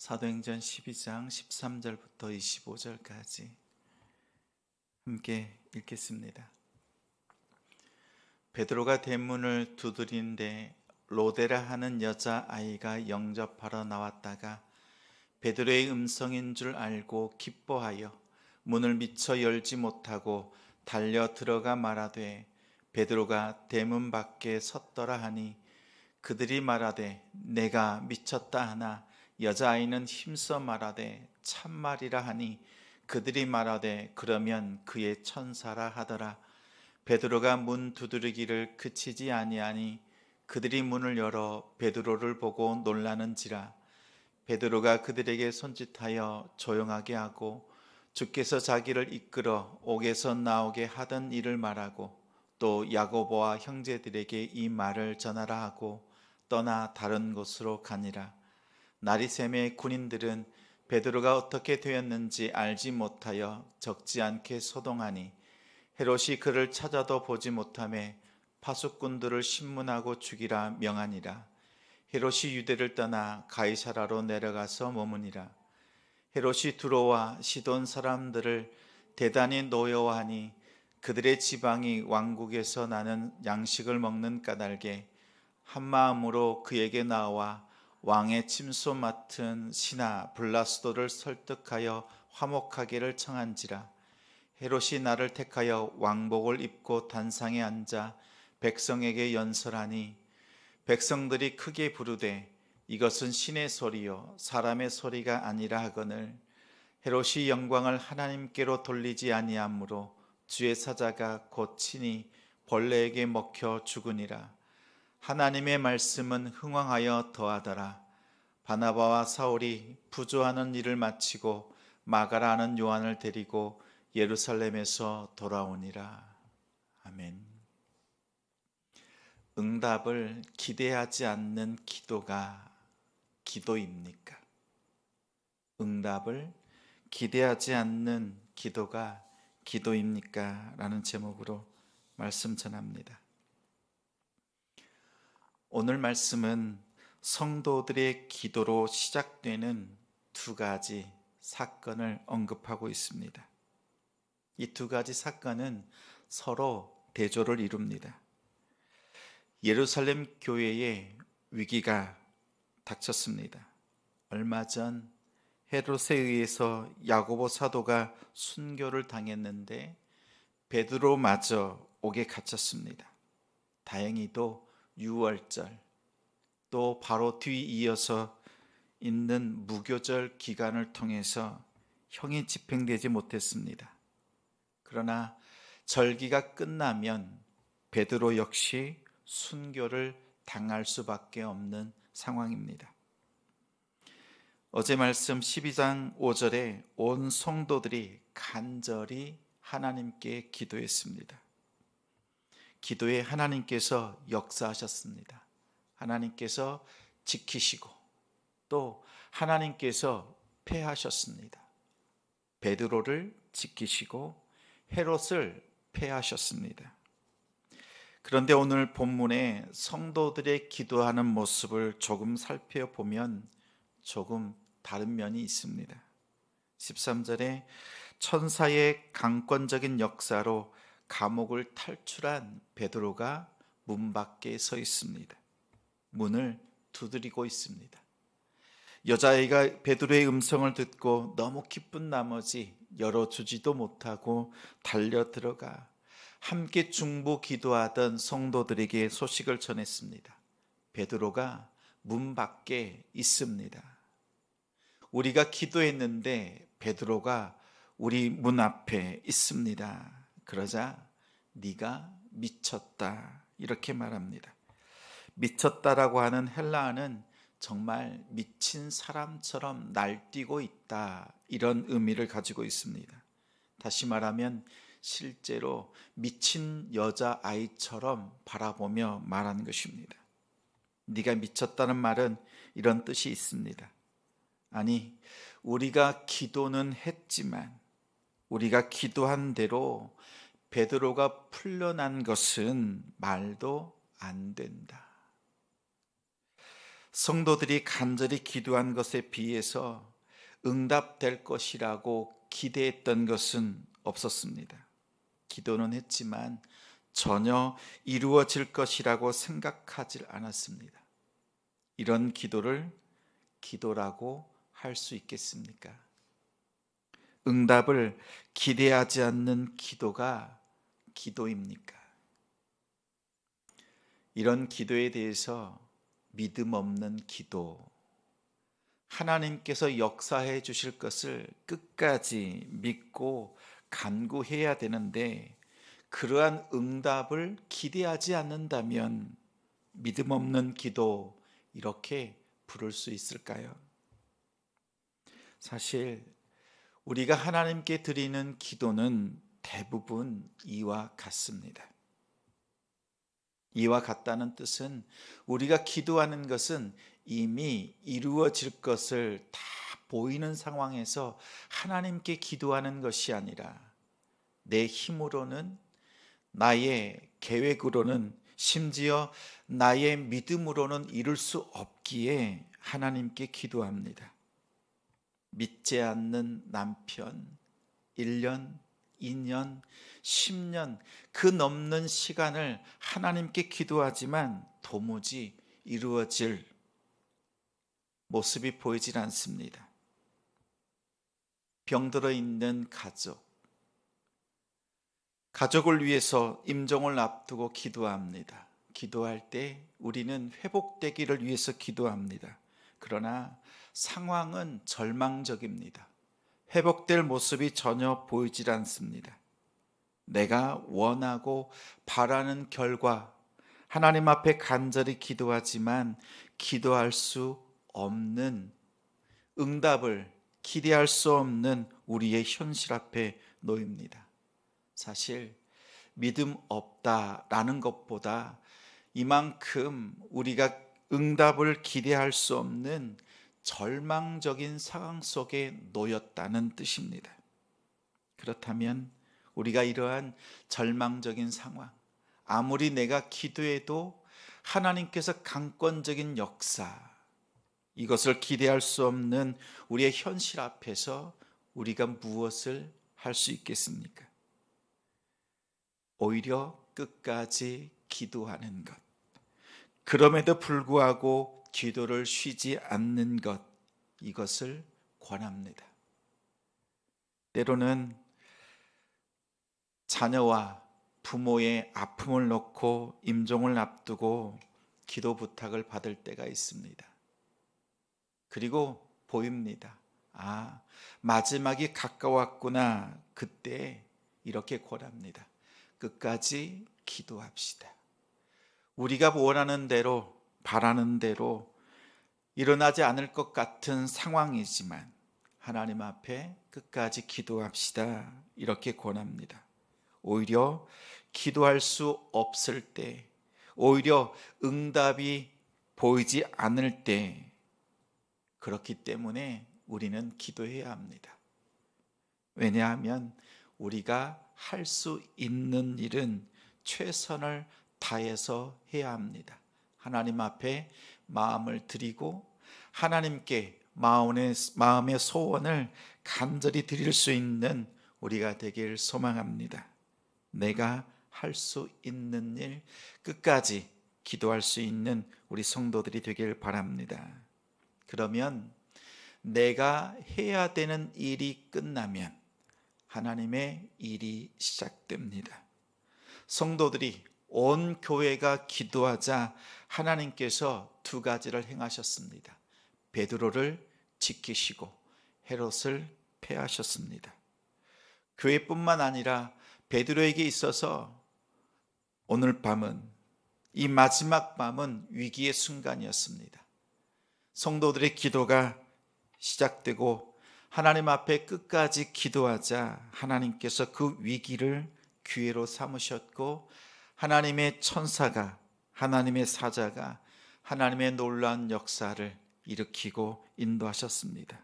사도행전 12장 13절부터 25절까지 함께 읽겠습니다. 베드로가 대문을 두드리는데 로데라 하는 여자아이가 영접하러 나왔다가 베드로의 음성인 줄 알고 기뻐하여 문을 미처 열지 못하고 달려 들어가 말하되 베드로가 대문 밖에 섰더라 하니 그들이 말하되 내가 미쳤다 하나 여자아이는 힘써 말하되 참말이라 하니 그들이 말하되 그러면 그의 천사라 하더라. 베드로가 문 두드리기를 그치지 아니하니 그들이 문을 열어 베드로를 보고 놀라는지라. 베드로가 그들에게 손짓하여 조용하게 하고 주께서 자기를 이끌어 옥에서 나오게 하던 일을 말하고 또 야고보와 형제들에게 이 말을 전하라 하고 떠나 다른 곳으로 가니라. 날이 새매 군인들은 베드로가 어떻게 되었는지 알지 못하여 적지 않게 소동하니 헤롯이 그를 찾아도 보지 못하매 파수꾼들을 신문하고 죽이라 명하니라. 헤롯이 유대를 떠나 가이사라로 내려가서 머무니라. 헤롯이 두로와 시돈 사람들을 대단히 노여워하니 그들의 지방이 왕국에서 나는 양식을 먹는 까닭에 한 마음으로 그에게 나와 왕의 침소 맡은 신하 블라스도를 설득하여 화목하기를 청한지라. 헤롯이 나를 택하여 왕복을 입고 단상에 앉아 백성에게 연설하니 백성들이 크게 부르되 이것은 신의 소리요 사람의 소리가 아니라 하거늘 헤롯이 영광을 하나님께로 돌리지 아니하므로 주의 사자가 곧 친히 벌레에게 먹혀 죽으니라. 하나님의 말씀은 흥왕하여 더하더라. 바나바와 사울이 부조하는 일을 마치고 마가라 하는 요한을 데리고 예루살렘에서 돌아오니라. 아멘. 응답을 기대하지 않는 기도가 기도입니까? 응답을 기대하지 않는 기도가 기도입니까? 라는 제목으로 말씀 전합니다. 오늘 말씀은 성도들의 기도로 시작되는 두 가지 사건을 언급하고 있습니다. 이 두 가지 사건은 서로 대조를 이룹니다. 예루살렘 교회에 위기가 닥쳤습니다. 얼마 전 헤롯에 의해서 야고보 사도가 순교를 당했는데 베드로마저 옥에 갇혔습니다. 다행히도 6월절 또 바로 뒤이어서 있는 무교절 기간을 통해서 형이 집행되지 못했습니다. 그러나 절기가 끝나면 베드로 역시 순교를 당할 수밖에 없는 상황입니다. 어제 말씀 12장 5절에 온 성도들이 간절히 하나님께 기도했습니다. 기도에 하나님께서 역사하셨습니다. 하나님께서 지키시고 또 하나님께서 패하셨습니다. 베드로를 지키시고 헤롯을 패하셨습니다. 그런데 오늘 본문에 성도들의 기도하는 모습을 조금 살펴보면 조금 다른 면이 있습니다. 13절에 천사의 강권적인 역사로 감옥을 탈출한 베드로가 문 밖에 서 있습니다. 문을 두드리고 있습니다. 여자아이가 베드로의 음성을 듣고 너무 기쁜 나머지 열어주지도 못하고 달려 들어가 함께 중보 기도하던 성도들에게 소식을 전했습니다. 베드로가 문 밖에 있습니다. 우리가 기도했는데 베드로가 우리 문 앞에 있습니다. 그러자 네가 미쳤다 이렇게 말합니다. 미쳤다라고 하는 헬라어는 정말 미친 사람처럼 날뛰고 있다 이런 의미를 가지고 있습니다. 다시 말하면 실제로 미친 여자아이처럼 바라보며 말하는 것입니다. 네가 미쳤다는 말은 이런 뜻이 있습니다. 아니, 우리가 기도는 했지만 우리가 기도한 대로 베드로가 풀려난 것은 말도 안 된다. 성도들이 간절히 기도한 것에 비해서 응답될 것이라고 기대했던 것은 없었습니다. 기도는 했지만 전혀 이루어질 것이라고 생각하지 않았습니다. 이런 기도를 기도라고 할 수 있겠습니까? 응답을 기대하지 않는 기도가 기도입니까? 이런 기도에 대해서 믿음 없는 기도, 하나님께서 역사해 주실 것을 끝까지 믿고 간구해야 되는데, 그러한 응답을 기대하지 않는다면 믿음 없는 기도, 이렇게 부를 수 있을까요? 사실 우리가 하나님께 드리는 기도는 대부분 이와 같습니다. 이와 같다는 뜻은 우리가 기도하는 것은 이미 이루어질 것을 다 보이는 상황에서 하나님께 기도하는 것이 아니라 내 힘으로는, 나의 계획으로는, 심지어 나의 믿음으로는 이룰 수 없기에 하나님께 기도합니다. 믿지 않는 남편, 1년, 2년, 10년 그 넘는 시간을 하나님께 기도하지만 도무지 이루어질 모습이 보이질 않습니다. 병들어 있는 가족을 위해서 임종을 앞두고 기도합니다. 기도할 때 우리는 회복되기를 위해서 기도합니다. 그러나 상황은 절망적입니다. 회복될 모습이 전혀 보이질 않습니다. 내가 원하고 바라는 결과, 하나님 앞에 간절히 기도하지만 기도할 수 없는, 응답을 기대할 수 없는 우리의 현실 앞에 놓입니다. 사실 믿음 없다라는 것보다 이만큼 우리가 응답을 기대할 수 없는 절망적인 상황 속에 놓였다는 뜻입니다. 그렇다면 우리가 이러한 절망적인 상황, 아무리 내가 기도해도 하나님께서 강권적인 역사, 이것을 기대할 수 없는 우리의 현실 앞에서 우리가 무엇을 할 수 있겠습니까? 오히려 끝까지 기도하는 것, 그럼에도 불구하고 기도를 쉬지 않는 것, 이것을 권합니다. 때로는 자녀와 부모의 아픔을 놓고 임종을 앞두고 기도 부탁을 받을 때가 있습니다. 그리고 보입니다. 마지막이 가까웠구나. 그때 이렇게 권합니다. 끝까지 기도합시다. 우리가 원하는 대로, 바라는 대로 일어나지 않을 것 같은 상황이지만 하나님 앞에 끝까지 기도합시다. 이렇게 권합니다. 오히려 기도할 수 없을 때, 오히려 응답이 보이지 않을 때, 그렇기 때문에 우리는 기도해야 합니다. 왜냐하면 우리가 할 수 있는 일은 최선을 다해서 해야 합니다. 하나님 앞에 마음을 드리고 하나님께 마음의 소원을 간절히 드릴 수 있는 우리가 되길 소망합니다. 내가 할 수 있는 일 끝까지 기도할 수 있는 우리 성도들이 되길 바랍니다. 그러면 내가 해야 되는 일이 끝나면 하나님의 일이 시작됩니다. 성도들이, 온 교회가 기도하자 하나님께서 두 가지를 행하셨습니다. 베드로를 지키시고 헤롯을 패하셨습니다. 교회뿐만 아니라 베드로에게 있어서 오늘 밤은, 이 마지막 밤은 위기의 순간이었습니다. 성도들의 기도가 시작되고 하나님 앞에 끝까지 기도하자 하나님께서 그 위기를 기회로 삼으셨고 하나님의 천사가, 하나님의 사자가 하나님의 놀라운 역사를 일으키고 인도하셨습니다.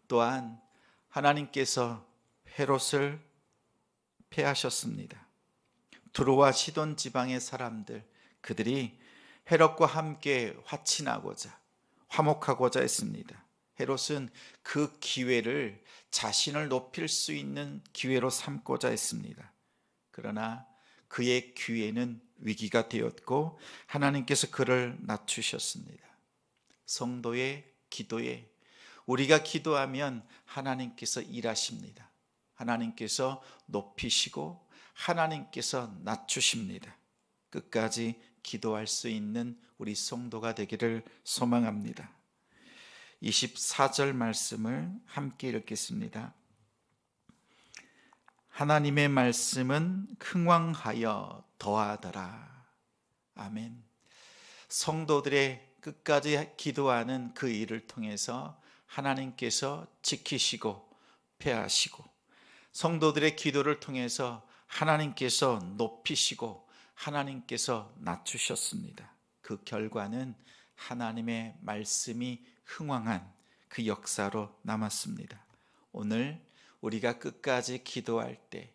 또한 하나님께서 헤롯을 패하셨습니다. 두로와 시돈 지방의 사람들, 그들이 헤롯과 함께 화친하고자 화목하고자 했습니다. 헤롯은 그 기회를 자신을 높일 수 있는 기회로 삼고자 했습니다. 그러나 그의 기회는 위기가 되었고 하나님께서 그를 낮추셨습니다. 성도의 기도에 우리가 기도하면 하나님께서 일하십니다. 하나님께서 높이시고 하나님께서 낮추십니다. 끝까지 기도할 수 있는 우리 성도가 되기를 소망합니다. 24절 말씀을 함께 읽겠습니다. 하나님의 말씀은 흥왕하여 더하더라. 아멘. 성도들의 끝까지 기도하는 그 일을 통해서 하나님께서 지키시고 폐하시고, 성도들의 기도를 통해서 하나님께서 높이시고 하나님께서 낮추셨습니다. 그 결과는 하나님의 말씀이 흥왕한 그 역사로 남았습니다. 오늘 우리가 끝까지 기도할 때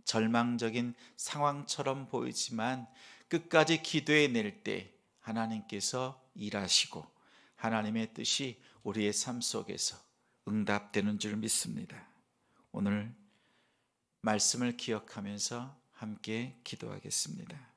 절망적인 상황처럼 보이지만 끝까지 기도해낼 때 하나님께서 일하시고 하나님의 뜻이 우리의 삶 속에서 응답되는 줄 믿습니다. 오늘 말씀을 기억하면서 함께 기도하겠습니다.